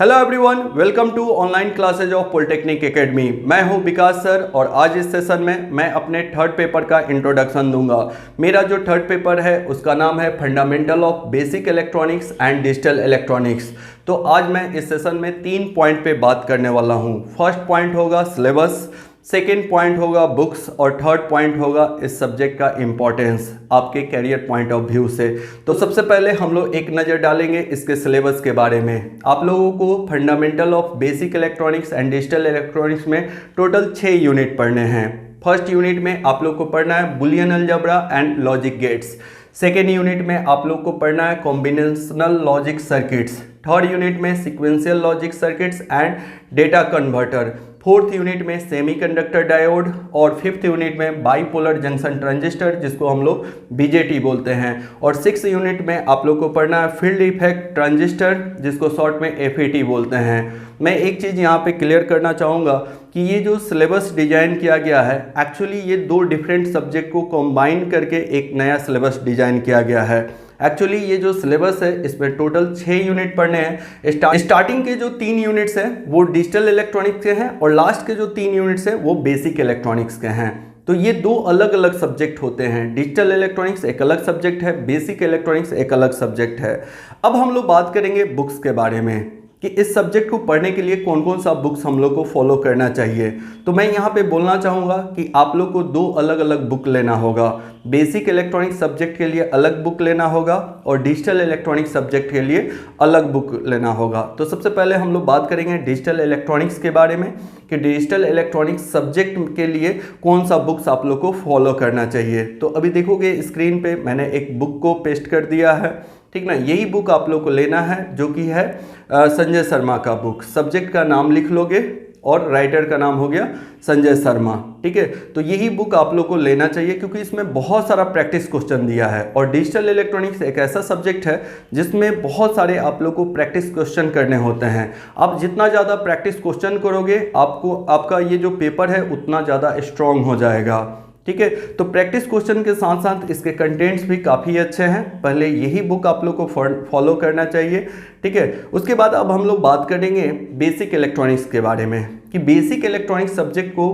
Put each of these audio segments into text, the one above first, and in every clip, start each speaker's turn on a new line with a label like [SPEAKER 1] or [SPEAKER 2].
[SPEAKER 1] Hello everyone, welcome to online classes of polytechnic academy. मैं हूं विकास sir और आज इस सेशन में मैं अपने थर्ड पेपर का इंट्रोडक्शन दूंगा। मेरा जो थर्ड पेपर है उसका नाम है fundamental of basic electronics and digital electronics. तो आज मैं इस सेशन में 3 पॉइंट पे बात करने वाला हूं। फर्स्ट पॉइंट होगा सिलेबस, सेकेंड पॉइंट होगा बुक्स और थर्ड पॉइंट होगा इस सब्जेक्ट का इम्पोर्टेंस आपके कैरियर पॉइंट ऑफ व्यू से। तो सबसे पहले हम लोग एक नज़र डालेंगे इसके सिलेबस के बारे में। आप लोगों को fundamental of basic electronics and digital electronics में टोटल 6 यूनिट पढ़ने हैं। फर्स्ट यूनिट में आप लोग को पढ़ना है Boolean algebra and logic gates. Second unit में आप लोग को पढ़ना है combinational logic circuits. Third unit में sequential logic circuits and data converter. Fourth unit में सेमीकंडक्टर डायोड और फिफ्थ यूनिट में बाईपोलर जंक्शन ट्रांजिस्टर जिसको हम लोग बीजेटी बोलते हैं। और सिक्स यूनिट में आप लोग को पढ़ना है फील्ड इफेक्ट ट्रांजिस्टर जिसको शॉर्ट में एफईटी बोलते हैं। मैं एक चीज़ यहाँ पे क्लियर करना चाहूँगा कि ये जो सिलेबस डिज़ाइन किया गया है एक्चुअली ये 2 डिफरेंट सब्जेक्ट को कंबाइन करके एक नया सिलेबस डिज़ाइन किया गया है। एक्चुअली ये जो सिलेबस है इसमें टोटल 6 यूनिट पढ़ने हैं। स्टार्टिंग के जो 3 यूनिट्स हैं वो डिजिटल इलेक्ट्रॉनिक्स के हैं और लास्ट के जो 3 यूनिट्स हैं वो बेसिक इलेक्ट्रॉनिक्स के हैं। तो ये 2 अलग अलग सब्जेक्ट होते हैं। डिजिटल इलेक्ट्रॉनिक्स एक अलग सब्जेक्ट है, बेसिक इलेक्ट्रॉनिक्स एक अलग सब्जेक्ट है। अब हम लोग बात करेंगे बुक्स के बारे में कि इस सब्जेक्ट को पढ़ने के लिए कौन कौन सा बुक्स हम लोग को फॉलो करना चाहिए। तो मैं यहाँ पे बोलना चाहूँगा कि आप लोग को 2 अलग अलग बुक लेना होगा। बेसिक इलेक्ट्रॉनिक्स सब्जेक्ट के लिए अलग बुक लेना होगा और डिजिटल इलेक्ट्रॉनिक्स सब्जेक्ट के लिए अलग बुक लेना होगा। तो सबसे पहले हम लोग बात करेंगे डिजिटल इलेक्ट्रॉनिक्स के बारे में कि डिजिटल इलेक्ट्रॉनिक्स सब्जेक्ट के लिए कौन सा बुक्स आप लोग को फॉलो करना चाहिए। तो अभी देखोगे स्क्रीन पे मैंने एक बुक को पेस्ट कर दिया है, ठीक ना। यही बुक आप लोग को लेना है जो कि है संजय शर्मा का बुक। सब्जेक्ट का नाम लिख लोगे और राइटर का नाम हो गया संजय शर्मा, ठीक है। तो यही बुक आप लोग को लेना चाहिए क्योंकि इसमें बहुत सारा प्रैक्टिस क्वेश्चन दिया है और डिजिटल इलेक्ट्रॉनिक्स एक ऐसा सब्जेक्ट है जिसमें बहुत सारे आप लोग को प्रैक्टिस क्वेश्चन करने होते हैं। आप जितना ज़्यादा प्रैक्टिस क्वेश्चन करोगे आपका ये जो पेपर है उतना ज़्यादा स्ट्रॉन्ग हो जाएगा, ठीक है। तो प्रैक्टिस क्वेश्चन के साथ साथ इसके कंटेंट्स भी काफ़ी अच्छे हैं। पहले यही बुक आप लोग को फॉलो करना चाहिए, ठीक है। उसके बाद अब हम लोग बात करेंगे बेसिक इलेक्ट्रॉनिक्स के बारे में कि बेसिक इलेक्ट्रॉनिक्स सब्जेक्ट को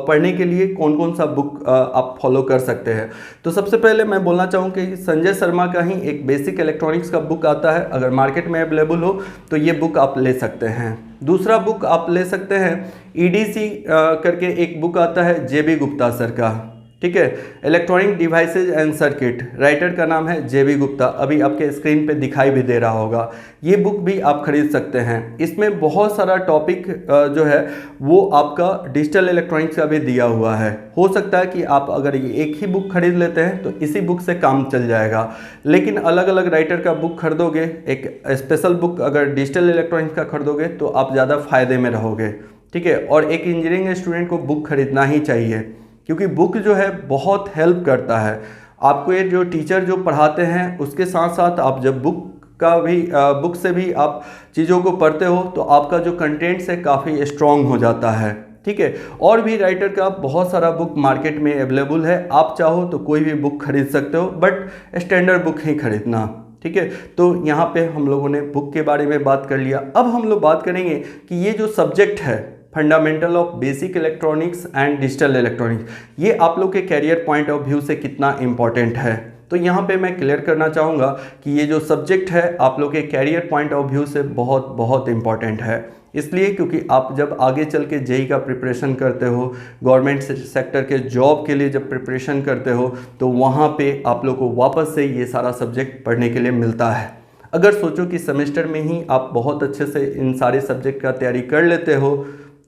[SPEAKER 1] पढ़ने के लिए कौन कौन सा बुक आप फॉलो कर सकते हैं। तो सबसे पहले मैं बोलना चाहूँ कि संजय शर्मा का ही एक बेसिक इलेक्ट्रॉनिक्स का बुक आता है, अगर मार्केट में अवेलेबल हो तो ये बुक आप ले सकते हैं। दूसरा बुक आप ले सकते हैं ईडीसी करके एक बुक आता है जेबी गुप्ता सर का, ठीक है। Electronic devices and circuit, writer का नाम है जेबी गुप्ता, अभी आपके स्क्रीन पे दिखाई भी दे रहा होगा। ये बुक भी आप खरीद सकते हैं। इसमें बहुत सारा टॉपिक जो है वो आपका डिजिटल इलेक्ट्रॉनिक्स का भी दिया हुआ है। हो सकता है कि आप अगर ये एक ही बुक खरीद लेते हैं तो इसी बुक से काम चल जाएगा, लेकिन अलग अलग राइटर का बुक खरीदोगे, एक स्पेशल बुक अगर डिजिटल इलेक्ट्रॉनिक्स का खरीदोगे तो आप ज़्यादा फायदे में रहोगे, ठीक है। और एक इंजीनियरिंग स्टूडेंट को बुक खरीदना ही चाहिए क्योंकि बुक जो है बहुत हेल्प करता है आपको। ये जो टीचर जो पढ़ाते हैं उसके साथ साथ आप जब बुक से भी आप चीज़ों को पढ़ते हो तो आपका जो कंटेंट्स है काफ़ी स्ट्रॉन्ग हो जाता है, ठीक है। और भी राइटर का बहुत सारा बुक मार्केट में अवेलेबल है, आप चाहो तो कोई भी बुक खरीद सकते हो, बट स्टैंडर्ड बुक ही खरीदना, ठीक है। तो यहाँ पे हम लोगों ने बुक के बारे में बात कर लिया। अब हम लोग बात करेंगे कि ये जो सब्जेक्ट है fundamental of basic electronics and digital electronics, ये आप लोग के कैरियर पॉइंट ऑफ व्यू से कितना इम्पॉर्टेंट है। तो यहाँ पे मैं क्लियर करना चाहूँगा कि ये जो सब्जेक्ट है आप लोग के कैरियर पॉइंट ऑफ व्यू से बहुत बहुत इम्पॉर्टेंट है। इसलिए क्योंकि आप जब आगे चल के जेई का प्रिपरेशन करते हो, गवर्नमेंट सेक्टर के जॉब के लिए जब प्रिपरेशन करते हो तो वहाँ पे आप लोग को वापस से ये सारा सब्जेक्ट पढ़ने के लिए मिलता है। अगर सोचो कि सेमेस्टर में ही आप बहुत अच्छे से इन सारे सब्जेक्ट का तैयारी कर लेते हो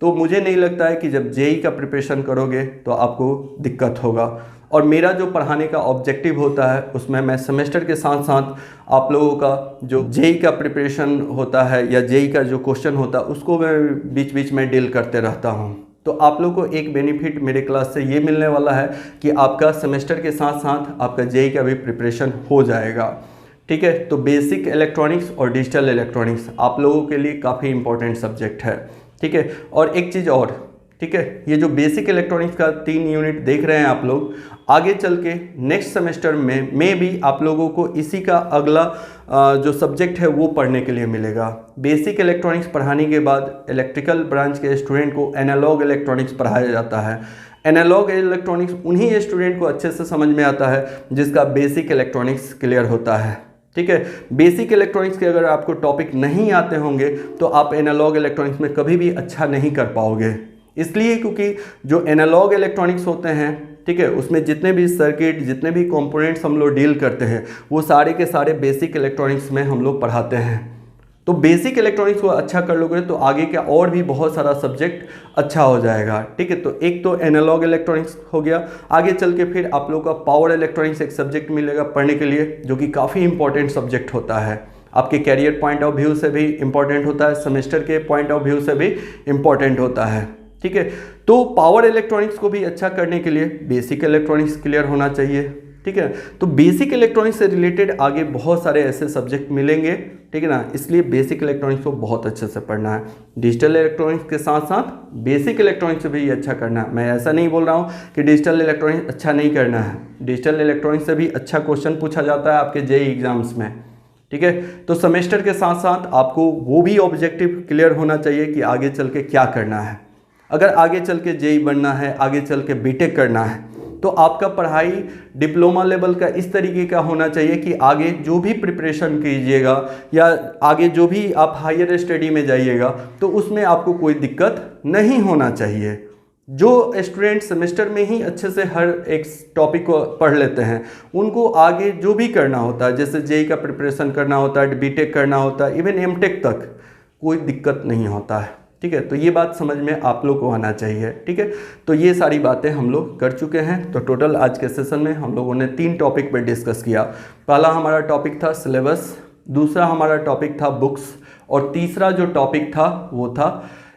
[SPEAKER 1] तो मुझे नहीं लगता है कि जब जेई का प्रिपरेशन करोगे तो आपको दिक्कत होगा। और मेरा जो पढ़ाने का ऑब्जेक्टिव होता है उसमें मैं सेमेस्टर के साथ साथ आप लोगों का जो जेई का प्रिपरेशन होता है या जेई का जो क्वेश्चन होता है उसको मैं बीच बीच में डील करते रहता हूँ। तो आप लोग को एक बेनिफिट मेरे क्लास से ये मिलने वाला है कि आपका सेमेस्टर के साथ साथ आपका जेई का भी प्रिपरेशन हो जाएगा, ठीक है। तो बेसिक इलेक्ट्रॉनिक्स और डिजिटल इलेक्ट्रॉनिक्स आप लोगों के लिए काफ़ी इंपॉर्टेंट सब्जेक्ट है, ठीक है। और एक चीज़ और ठीक है। ये जो बेसिक इलेक्ट्रॉनिक्स का 3 यूनिट देख रहे हैं आप लोग, आगे चल के नेक्स्ट सेमेस्टर में भी आप लोगों को इसी का अगला जो सब्जेक्ट है वो पढ़ने के लिए मिलेगा। बेसिक इलेक्ट्रॉनिक्स पढ़ाने के बाद इलेक्ट्रिकल ब्रांच के स्टूडेंट को एनालॉग इलेक्ट्रॉनिक्स पढ़ाया जाता है। एनालॉग इलेक्ट्रॉनिक्स उन्हीं स्टूडेंट को अच्छे से समझ में आता है जिसका बेसिक इलेक्ट्रॉनिक्स क्लियर होता है, ठीक है। बेसिक इलेक्ट्रॉनिक्स के अगर आपको टॉपिक नहीं आते होंगे तो आप एनालॉग इलेक्ट्रॉनिक्स में कभी भी अच्छा नहीं कर पाओगे। इसलिए क्योंकि जो एनालॉग इलेक्ट्रॉनिक्स होते हैं, ठीक है, उसमें जितने भी सर्किट, जितने भी कंपोनेंट्स हम लोग डील करते हैं वो सारे के सारे बेसिक इलेक्ट्रॉनिक्स में हम लोग पढ़ाते हैं। तो बेसिक इलेक्ट्रॉनिक्स को अच्छा कर लोगे तो आगे का और भी बहुत सारा सब्जेक्ट अच्छा हो जाएगा, ठीक है। तो एक तो एनालॉग इलेक्ट्रॉनिक्स हो गया। आगे चल के फिर आप लोग का पावर इलेक्ट्रॉनिक्स एक सब्जेक्ट मिलेगा पढ़ने के लिए, जो कि काफ़ी इंपॉर्टेंट सब्जेक्ट होता है। आपके कैरियर पॉइंट ऑफ व्यू से भी इम्पॉर्टेंट होता है, सेमेस्टर के पॉइंट ऑफ व्यू से भी इम्पॉर्टेंट होता है, ठीक है। तो पावर इलेक्ट्रॉनिक्स को भी अच्छा करने के लिए बेसिक इलेक्ट्रॉनिक्स क्लियर होना चाहिए, ठीक है। तो बेसिक इलेक्ट्रॉनिक्स से रिलेटेड आगे बहुत सारे ऐसे सब्जेक्ट मिलेंगे, ठीक है ना। इसलिए बेसिक इलेक्ट्रॉनिक्स को बहुत अच्छे से पढ़ना है। डिजिटल इलेक्ट्रॉनिक्स के साथ साथ बेसिक इलेक्ट्रॉनिक्स से भी अच्छा करना है। मैं ऐसा नहीं बोल रहा हूँ कि डिजिटल इलेक्ट्रॉनिक्स अच्छा नहीं करना है। डिजिटल इलेक्ट्रॉनिक्स से भी अच्छा क्वेश्चन पूछा जाता है आपके जेईई एग्जाम्स में, ठीक है। तो सेमेस्टर के साथ साथ आपको वो भी ऑब्जेक्टिव क्लियर होना चाहिए कि आगे चल के क्या करना है। अगर आगे चल के जेईई बनना है, आगे चल के बीटेक करना है, तो आपका पढ़ाई डिप्लोमा लेवल का इस तरीके का होना चाहिए कि आगे जो भी प्रिपरेशन कीजिएगा या आगे जो भी आप हायर स्टडी में जाइएगा तो उसमें आपको कोई दिक्कत नहीं होना चाहिए। जो स्टूडेंट सेमेस्टर में ही अच्छे से हर एक टॉपिक को पढ़ लेते हैं, उनको आगे जो भी करना होता है, जैसे जेईई का प्रिपरेशन करना होता है, बीटेक करना होता है, इवन एमटेक तक कोई दिक्कत नहीं होता है, ठीक है। तो ये बात समझ में आप लोग को आना चाहिए, ठीक है। तो ये सारी बातें हम लोग कर चुके हैं। तो टोटल आज के सेशन में हम लोगों ने 3 टॉपिक पर डिस्कस किया। पहला हमारा टॉपिक था सिलेबस, दूसरा हमारा टॉपिक था बुक्स, और तीसरा जो टॉपिक था वो था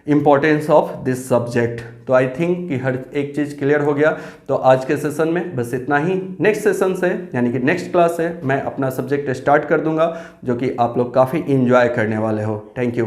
[SPEAKER 1] इम्पोर्टेंस ऑफ दिस सब्जेक्ट। तो आई थिंक कि हर एक चीज़ क्लियर हो गया। तो आज के सेशन में बस इतना ही। नेक्स्ट सेशन से यानी कि नेक्स्ट क्लास से मैं अपना सब्जेक्ट स्टार्ट कर दूंगा, जो कि आप लोग काफ़ी इंजॉय करने वाले हो। Thank you.